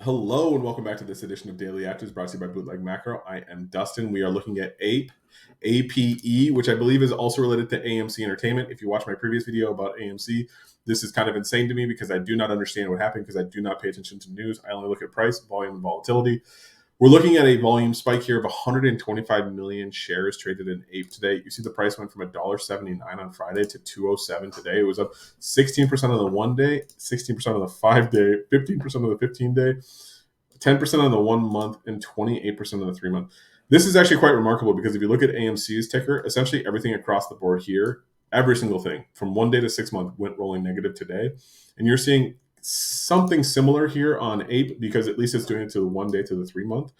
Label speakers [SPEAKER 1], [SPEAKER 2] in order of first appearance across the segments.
[SPEAKER 1] Hello and welcome back to this edition of Daily Actives brought to you by Bootleg Macro. I am Dustin. We are looking at APE, which I believe is also related to AMC Entertainment. If you watch my previous video about AMC, this is kind of insane to me because I do not understand what happened because I do not pay attention to news. I only look at price, volume, and volatility. We're looking at a volume spike here of 125 million shares traded in APE today. You see the price went from $1.79 on Friday to 207 today. It was up 16% on the 1 day, 16% on the 5 day, 15% on the 15 day, 10% on the 1 month, and 28% on the 3 month. This is actually quite remarkable because if you look at AMC's ticker, essentially everything across the board here, every single thing from 1 day to 6 month went rolling negative today. And you're seeing something similar here on APE because at least it's doing it to the 1 day to the 3 month.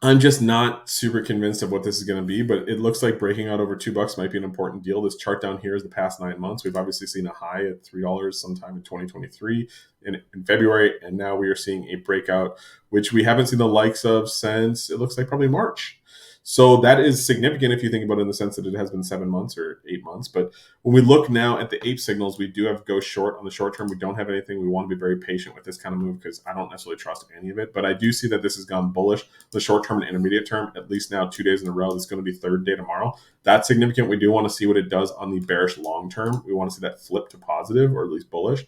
[SPEAKER 1] I'm just not super convinced of what this is going to be, but it looks like breaking out over $2 might be an important deal. This chart down here is the past 9 months. We've obviously seen a high at $3 sometime in 2023 in February, and now we are seeing a breakout, which we haven't seen the likes of since it looks like probably March. So that is significant if you think about it in the sense that it has been 7 months or 8 months. But when we look now at the APE signals, we do have go short on the short term. We don't have anything. We want to be very patient with this kind of move because I don't necessarily trust any of it. But I do see that this has gone bullish, the short term and intermediate term, at least now 2 days in a row. This is going to be third day tomorrow. That's significant. We do want to see what it does on the bearish long term. We want to see that flip to positive or at least bullish.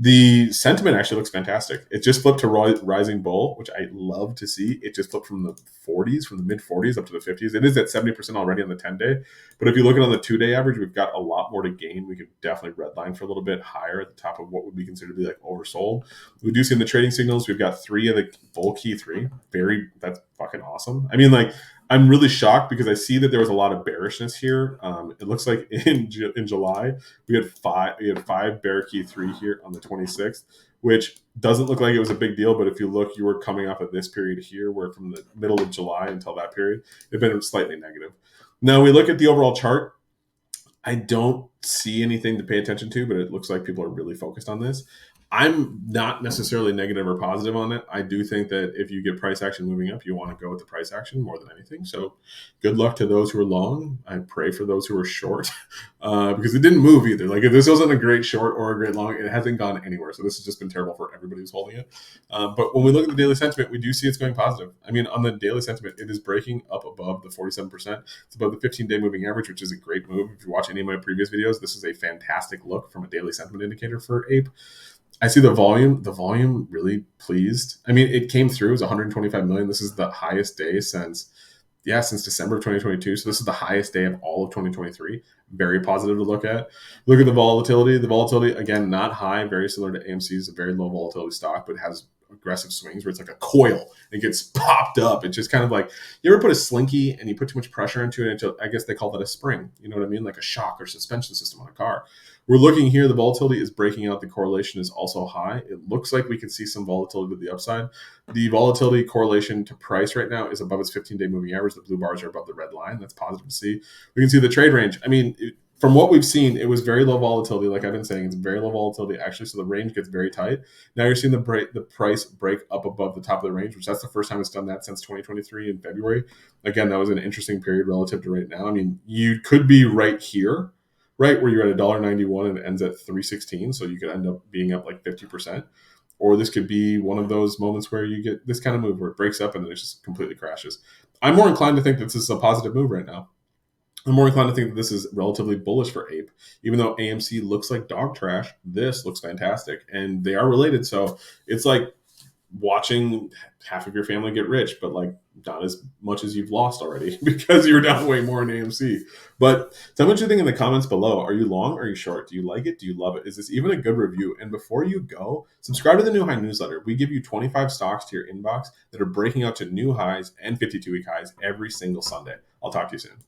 [SPEAKER 1] The sentiment actually looks fantastic. It just flipped to rising bull, which I love to see. It just flipped from the 40s, from the mid 40s up to the 50s. It is at 70% already on the 10-day. But if you look at on the 2-day average, we've got a lot more to gain. We could definitely redline for a little bit higher at the top of what would be considered to be like oversold. We do see in the trading signals, we've got 3 of the bull key 3. That's fucking awesome. I mean, like, I'm really shocked because I see that there was a lot of bearishness here. It looks like in July we had five bear key 3 here on the 26th, which doesn't look like it was a big deal. But if you look, you were coming off of this period here, where from the middle of July until that period, it's been slightly negative. Now we look at the overall chart. I don't see anything to pay attention to, but it looks like people are really focused on this. I'm not necessarily negative or positive on it. I do think that if you get price action moving up, you want to go with the price action more than anything. So good luck to those who are long. I pray for those who are short because it didn't move either. Like if this wasn't a great short or a great long, it hasn't gone anywhere. So this has just been terrible for everybody who's holding it. But when we look at the daily sentiment, we do see it's going positive. I mean, on the daily sentiment, it is breaking up above the 47%. It's above the 15-day moving average, which is a great move. If you watch any of my previous videos, this is a fantastic look from a daily sentiment indicator for APE. I see the volume. The volume really pleased. I mean, it came through. It was 125 million. This is the highest day since December of 2022. So this is the highest day of all of 2023. Very positive to look at. Look at the volatility. The volatility, again, not high, very similar to AMC's, a very low volatility stock, but has aggressive swings where it's like a coil. It gets popped up. It's just kind of like, you ever put a slinky and you put too much pressure into it until, I guess they call that a spring. You know what I mean? Like a shock or suspension system on a car. We're looking here, the volatility is breaking out. The correlation is also high. It looks like we can see some volatility to the upside. The volatility correlation to price right now is above its 15-day moving average. The blue bars are above the red line. That's positive to see. We can see the trade range. I mean, from what we've seen, it was very low volatility. Like I've been saying, it's very low volatility actually. So the range gets very tight. Now you're seeing the price break up above the top of the range, which that's the first time it's done that since 2023 in February. Again, that was an interesting period relative to right now. I mean, you could be right here, right where you're at $1.91 and it ends at 316. So you could end up being up like 50%. Or this could be one of those moments where you get this kind of move where it breaks up and then it just completely crashes. I'm more inclined to think that this is a positive move right now. I'm more inclined to think that this is relatively bullish for APE. Even though AMC looks like dog trash, this looks fantastic. And they are related. So it's like watching half of your family get rich, but like not as much as you've lost already because you're down way more in AMC. But tell me what you think in the comments below. Are you long? Are you short? Do you like it? Do you love it? Is this even a good review? And before you go, subscribe to the New High newsletter. We give you 25 stocks to your inbox that are breaking out to new highs and 52-week highs every single Sunday. I'll talk to you soon.